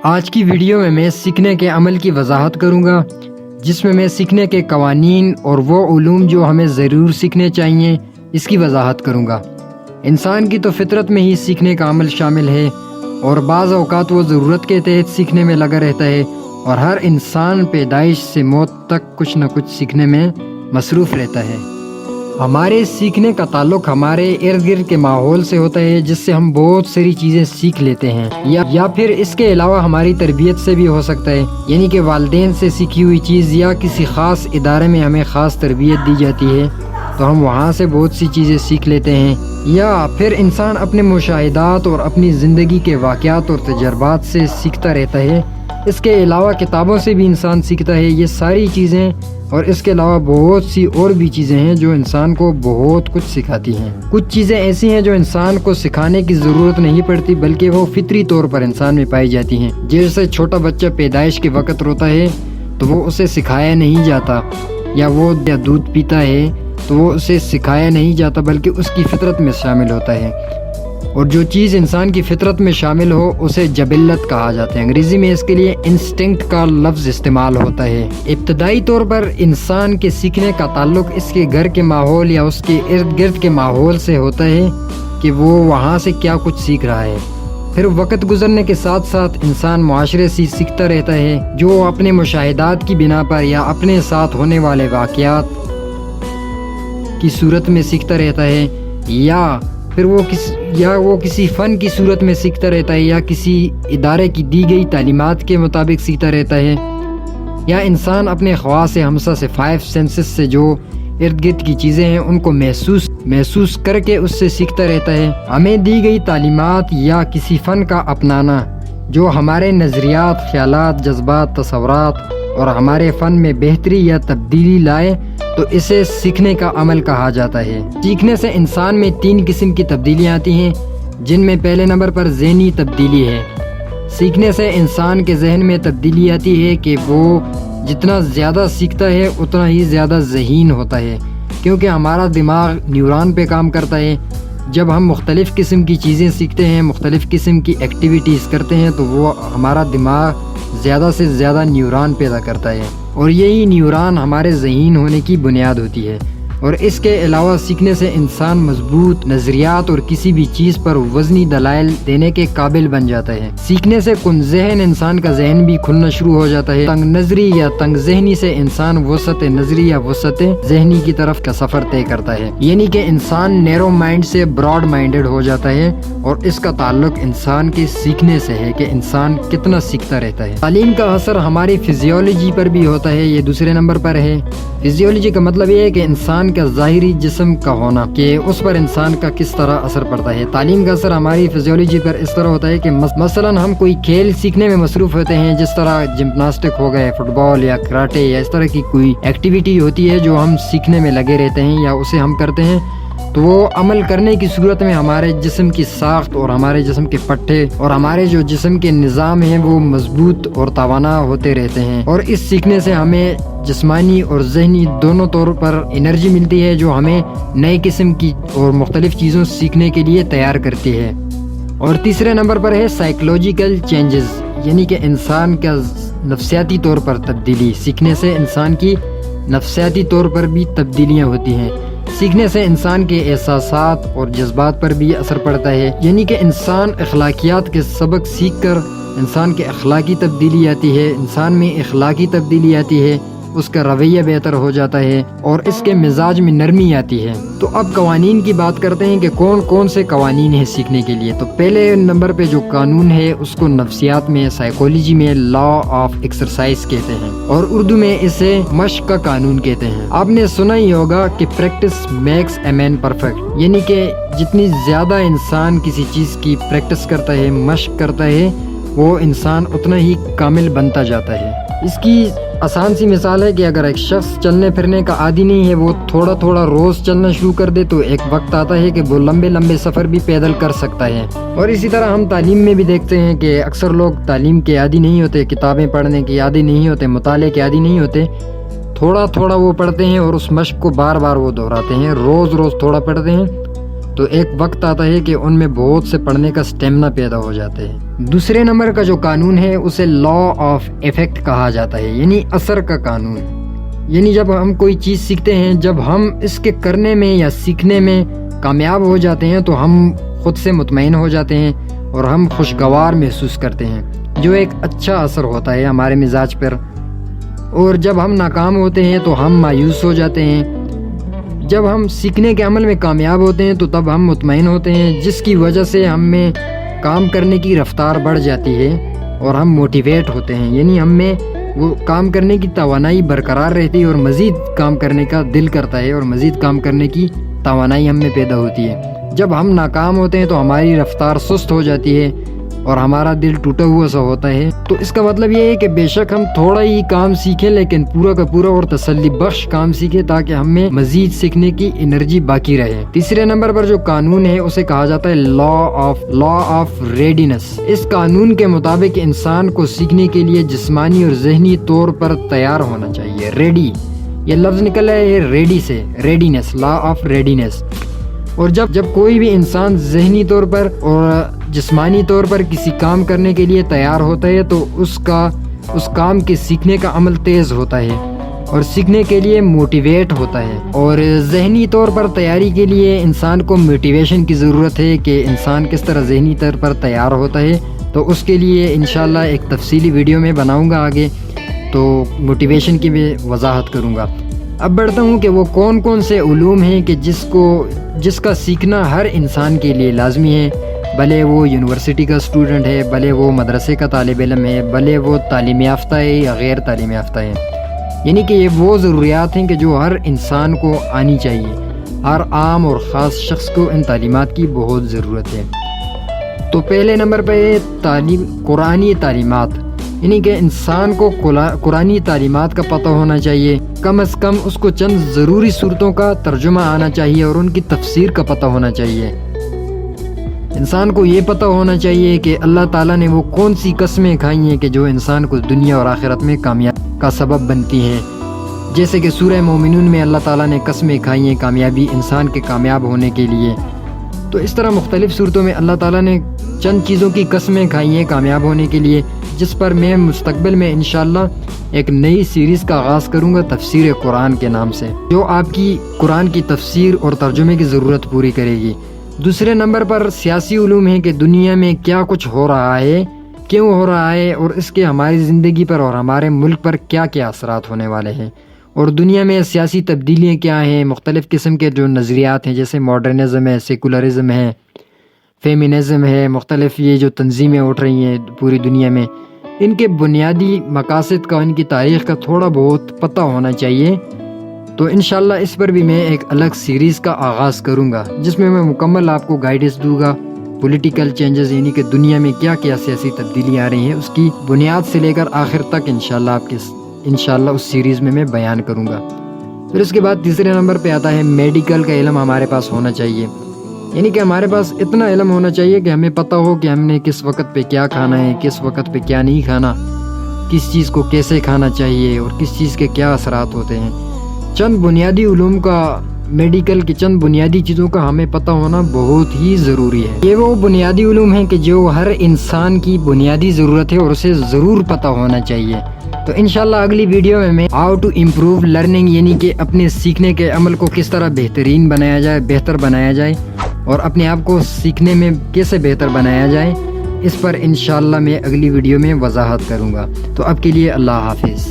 آج کی ویڈیو میں سیکھنے کے عمل کی وضاحت کروں گا، جس میں میں سیکھنے کے قوانین اور وہ علوم جو ہمیں ضرور سیکھنے چاہیے اس کی وضاحت کروں گا۔ انسان کی تو فطرت میں ہی سیکھنے کا عمل شامل ہے، اور بعض اوقات وہ ضرورت کے تحت سیکھنے میں لگا رہتا ہے، اور ہر انسان پیدائش سے موت تک کچھ نہ کچھ سیکھنے میں مصروف رہتا ہے۔ ہمارے سیکھنے کا تعلق ہمارے ارد گرد کے ماحول سے ہوتا ہے، جس سے ہم بہت ساری چیزیں سیکھ لیتے ہیں، یا پھر اس کے علاوہ ہماری تربیت سے بھی ہو سکتا ہے، یعنی کہ والدین سے سیکھی ہوئی چیز یا کسی خاص ادارے میں ہمیں خاص تربیت دی جاتی ہے تو ہم وہاں سے بہت سی چیزیں سیکھ لیتے ہیں، یا پھر انسان اپنے مشاہدات اور اپنی زندگی کے واقعات اور تجربات سے سیکھتا رہتا ہے۔ اس کے علاوہ کتابوں سے بھی انسان سیکھتا ہے۔ یہ ساری چیزیں اور اس کے علاوہ بہت سی اور بھی چیزیں ہیں جو انسان کو بہت کچھ سکھاتی ہیں۔ کچھ چیزیں ایسی ہیں جو انسان کو سکھانے کی ضرورت نہیں پڑتی، بلکہ وہ فطری طور پر انسان میں پائی جاتی ہیں۔ جیسے چھوٹا بچہ پیدائش کے وقت روتا ہے تو وہ اسے سکھایا نہیں جاتا، یا وہ دودھ پیتا ہے تو وہ اسے سکھایا نہیں جاتا، بلکہ اس کی فطرت میں شامل ہوتا ہے۔ اور جو چیز انسان کی فطرت میں شامل ہو اسے جبلت کہا جاتا ہے۔ انگریزی میں اس کے لیے انسٹنکٹ کا لفظ استعمال ہوتا ہے۔ ابتدائی طور پر انسان کے سیکھنے کا تعلق اس کے گھر کے ماحول یا اس کے ارد گرد کے ماحول سے ہوتا ہے کہ وہ وہاں سے کیا کچھ سیکھ رہا ہے۔ پھر وقت گزرنے کے ساتھ ساتھ انسان معاشرے سے سیکھتا رہتا ہے، جو اپنے مشاہدات کی بنا پر یا اپنے ساتھ ہونے والے واقعات کی صورت میں سیکھتا رہتا ہے، یا پھر وہ کسی فن کی صورت میں سیکھتا رہتا ہے، یا کسی ادارے کی دی گئی تعلیمات کے مطابق سیکھتا رہتا ہے، یا انسان اپنے خواص ہمسا سے 5 سینسز سے جو ارد گرد کی چیزیں ہیں ان کو محسوس کر کے اس سے سیکھتا رہتا ہے۔ ہمیں دی گئی تعلیمات یا کسی فن کا اپنانا جو ہمارے نظریات، خیالات، جذبات، تصورات اور ہمارے فن میں بہتری یا تبدیلی لائے تو اسے سیکھنے کا عمل کہا جاتا ہے۔ سیکھنے سے انسان میں 3 قسم کی تبدیلیاں آتی ہیں، جن میں پہلے نمبر پر ذہنی تبدیلی ہے۔ سیکھنے سے انسان کے ذہن میں تبدیلی آتی ہے کہ وہ جتنا زیادہ سیکھتا ہے اتنا ہی زیادہ ذہین ہوتا ہے، کیونکہ ہمارا دماغ نیورون پہ کام کرتا ہے۔ جب ہم مختلف قسم کی چیزیں سیکھتے ہیں، مختلف قسم کی ایکٹیویٹیز کرتے ہیں تو وہ ہمارا دماغ زیادہ سے زیادہ نیورون پیدا کرتا ہے، اور یہی نیورون ہمارے ذہین ہونے کی بنیاد ہوتی ہے۔ اور اس کے علاوہ سیکھنے سے انسان مضبوط نظریات اور کسی بھی چیز پر وزنی دلائل دینے کے قابل بن جاتا ہے۔ سیکھنے سے کن ذہن انسان کا ذہن بھی کھلنا شروع ہو جاتا ہے۔ تنگ نظری یا تنگ ذہنی سے انسان وسعت نظری یا وسعت ذہنی کی طرف کا سفر طے کرتا ہے، یعنی کہ انسان نیرو مائنڈ سے براڈ مائنڈڈ ہو جاتا ہے، اور اس کا تعلق انسان کے سیکھنے سے ہے کہ انسان کتنا سیکھتا رہتا ہے۔ تعلیم کا اثر ہماری فزیولوجی پر بھی ہوتا ہے، یہ دوسرے نمبر پر ہے۔ فزیولوجی کا مطلب یہ ہے کہ انسان کا ظاہری جسم کا ہونا، کہ اس پر انسان کا کس طرح اثر پڑتا ہے۔ تعلیم کا اثر ہماری فزیولوجی پر اس طرح ہوتا ہے کہ مثلا ہم کوئی کھیل سیکھنے میں مصروف ہوتے ہیں، جس طرح جمناسٹک ہو گئے، فٹ بال یا کراٹے یا اس طرح کی کوئی ایکٹیویٹی ہوتی ہے جو ہم سیکھنے میں لگے رہتے ہیں یا اسے ہم کرتے ہیں، تو وہ عمل کرنے کی صورت میں ہمارے جسم کی ساخت اور ہمارے جسم کے پٹھے اور ہمارے جو جسم کے نظام ہیں وہ مضبوط اور توانا ہوتے رہتے ہیں، اور اس سیکھنے سے ہمیں جسمانی اور ذہنی دونوں طور پر انرجی ملتی ہے، جو ہمیں نئے قسم کی اور مختلف چیزوں سیکھنے کے لیے تیار کرتی ہے۔ اور تیسرے نمبر پر ہے سائیکولوجیکل چینجز، یعنی کہ انسان کا نفسیاتی طور پر تبدیلی۔ سیکھنے سے انسان کی نفسیاتی طور پر بھی تبدیلیاں ہوتی ہیں۔ سیکھنے سے انسان کے احساسات اور جذبات پر بھی اثر پڑتا ہے، یعنی کہ انسان اخلاقیات کے سبق سیکھ کر انسان کے اخلاقی تبدیلی آتی ہے، انسان میں اخلاقی تبدیلی آتی ہے، اس کا رویہ بہتر ہو جاتا ہے اور اس کے مزاج میں نرمی آتی ہے۔ تو اب قوانین کی بات کرتے ہیں کہ کون کون سے قوانین ہیں سیکھنے کے لیے۔ تو پہلے نمبر پہ جو قانون ہے اس کو نفسیات میں، سائیکولوجی میں لا آف ایکسرسائز کہتے ہیں، اور اردو میں اسے مشق کا قانون کہتے ہیں۔ آپ نے سنا ہی ہوگا کہ practice makes a man perfect, یعنی کہ جتنی زیادہ انسان کسی چیز کی پریکٹس کرتا ہے، مشق کرتا ہے، وہ انسان اتنا ہی کامل بنتا جاتا ہے۔ اس کی آسان سی مثال ہے کہ اگر ایک شخص چلنے پھرنے کا عادی نہیں ہے، وہ تھوڑا تھوڑا روز چلنا شروع کر دے تو ایک وقت آتا ہے کہ وہ لمبے لمبے سفر بھی پیدل کر سکتا ہے۔ اور اسی طرح ہم تعلیم میں بھی دیکھتے ہیں کہ اکثر لوگ تعلیم کے عادی نہیں ہوتے، کتابیں پڑھنے کے عادی نہیں ہوتے، مطالعے کے عادی نہیں ہوتے، تھوڑا تھوڑا وہ پڑھتے ہیں اور اس مشق کو بار بار وہ دہراتے ہیں، روز روز تھوڑا پڑھتے ہیں تو ایک وقت آتا ہے کہ ان میں بہت سے پڑھنے کا سٹیمنا پیدا ہو جاتا ہے۔ دوسرے نمبر کا جو قانون ہے اسے لا آف ایفیکٹ کہا جاتا ہے، یعنی اثر کا قانون۔ یعنی جب ہم کوئی چیز سیکھتے ہیں، جب ہم اس کے کرنے میں یا سیکھنے میں کامیاب ہو جاتے ہیں تو ہم خود سے مطمئن ہو جاتے ہیں اور ہم خوشگوار محسوس کرتے ہیں، جو ایک اچھا اثر ہوتا ہے ہمارے مزاج پر۔ اور جب ہم ناکام ہوتے ہیں تو ہم مایوس ہو جاتے ہیں۔ جب ہم سیکھنے کے عمل میں کامیاب ہوتے ہیں تو تب ہم مطمئن ہوتے ہیں، جس کی وجہ سے ہم میں کام کرنے کی رفتار بڑھ جاتی ہے اور ہم موٹیویٹ ہوتے ہیں، یعنی ہم میں وہ کام کرنے کی توانائی برقرار رہتی ہے اور مزید کام کرنے کا دل کرتا ہے اور مزید کام کرنے کی توانائی ہم میں پیدا ہوتی ہے۔ جب ہم ناکام ہوتے ہیں تو ہماری رفتار سست ہو جاتی ہے اور ہمارا دل ٹوٹا ہوا سا ہوتا ہے۔ تو اس کا مطلب یہ ہے کہ بے شک ہم تھوڑا ہی کام سیکھیں، لیکن پورا کا پورا اور تسلی بخش کام سیکھیں تاکہ ہم میں مزید سیکھنے کی انرجی باقی رہے۔ تیسرے نمبر پر جو قانون ہے اسے کہا جاتا ہے لا آف ریڈینس۔ اس قانون کے مطابق انسان کو سیکھنے کے لیے جسمانی اور ذہنی طور پر تیار ہونا چاہیے۔ ریڈی، یہ لفظ نکلا ہے یہ ریڈی سے، ریڈینس، لا آف ریڈینس۔ اور جب کوئی بھی انسان ذہنی طور پر اور جسمانی طور پر کسی کام کرنے کے لیے تیار ہوتا ہے تو اس کام کے سیکھنے کا عمل تیز ہوتا ہے اور سیکھنے کے لیے موٹیویٹ ہوتا ہے۔ اور ذہنی طور پر تیاری کے لیے انسان کو موٹیویشن کی ضرورت ہے کہ انسان کس طرح ذہنی طور پر تیار ہوتا ہے، تو اس کے لیے انشاءاللہ ایک تفصیلی ویڈیو میں بناؤں گا آگے، تو موٹیویشن کی بھی وضاحت کروں گا۔ اب بڑھتا ہوں کہ وہ کون کون سے علوم ہیں کہ جس کا سیکھنا ہر انسان کے لیے لازمی ہے، بھلے وہ یونیورسٹی کا اسٹوڈنٹ ہے، بھلے وہ مدرسے کا طالب علم ہے، بھلے وہ تعلیم یافتہ ہے یا غیر تعلیم یافتہ ہے۔ یعنی کہ یہ وہ ضروریات ہیں کہ جو ہر انسان کو آنی چاہیے، ہر عام اور خاص شخص کو ان تعلیمات کی بہت ضرورت ہے۔ تو پہلے نمبر پہ قرآنی تعلیمات، یعنی کہ انسان کو قرآنی تعلیمات کا پتہ ہونا چاہیے، کم از کم اس کو چند ضروری صورتوں کا ترجمہ آنا چاہیے اور ان کی تفسیر کا پتہ ہونا چاہیے۔ انسان کو یہ پتہ ہونا چاہیے کہ اللہ تعالیٰ نے وہ کون سی قسمیں کھائی ہیں کہ جو انسان کو دنیا اور آخرت میں کامیابی کا سبب بنتی ہیں، جیسے کہ سورہ مومنون میں اللہ تعالیٰ نے قسمیں کھائی ہیں کامیابی انسان کے کامیاب ہونے کے لیے۔ تو اس طرح مختلف صورتوں میں اللہ تعالیٰ نے چند چیزوں کی قسمیں کھائی ہیں کامیاب ہونے کے لیے، جس پر میں مستقبل میں انشاءاللہ ایک نئی سیریز کا آغاز کروں گا تفسیر قرآن کے نام سے، جو آپ کی قرآن کی تفسیر اور ترجمے کی ضرورت پوری کرے گی۔ دوسرے نمبر پر سیاسی علوم ہیں کہ دنیا میں کیا کچھ ہو رہا ہے، کیوں ہو رہا ہے، اور اس کے ہماری زندگی پر اور ہمارے ملک پر کیا کیا اثرات ہونے والے ہیں، اور دنیا میں سیاسی تبدیلیاں کیا ہیں، مختلف قسم کے جو نظریات ہیں جیسے ماڈرنزم ہے، سیکولرزم ہے، فیمینزم ہے، مختلف یہ جو تنظیمیں اٹھ رہی ہیں پوری دنیا میں، ان کے بنیادی مقاصد کا، ان کی تاریخ کا تھوڑا بہت پتہ ہونا چاہیے۔ تو انشاءاللہ اس پر بھی میں ایک الگ سیریز کا آغاز کروں گا، جس میں مکمل آپ کو گائیڈنس دوں گا پولیٹیکل چینجز، یعنی کہ دنیا میں کیا کیا سیاسی تبدیلی آ رہی ہیں، اس کی بنیاد سے لے کر آخر تک انشاءاللہ اس سیریز میں بیان کروں گا۔ پھر اس کے بعد تیسرے نمبر پہ آتا ہے میڈیکل کا علم ہمارے پاس ہونا چاہیے، یعنی کہ ہمارے پاس اتنا علم ہونا چاہیے کہ ہمیں پتہ ہو کہ ہم نے کس وقت پہ کیا کھانا ہے، کس وقت پہ کیا نہیں کھانا، کس چیز کو کیسے کھانا چاہیے اور کس چیز کے کیا اثرات ہوتے ہیں۔ چند بنیادی علوم کا، میڈیکل کی چند بنیادی چیزوں کا ہمیں پتہ ہونا بہت ہی ضروری ہے۔ یہ وہ بنیادی علوم ہیں کہ جو ہر انسان کی بنیادی ضرورت ہے اور اسے ضرور پتہ ہونا چاہیے۔ تو انشاءاللہ اگلی ویڈیو میں ہاؤ ٹو امپروو لرننگ، یعنی کہ اپنے سیکھنے کے عمل کو کس طرح بہترین بنایا جائے، بہتر بنایا جائے، اور اپنے آپ کو سیکھنے میں کیسے بہتر بنایا جائے، اس پر انشاءاللہ میں اگلی ویڈیو میں وضاحت کروں گا۔ تو اب کے لیے اللہ حافظ۔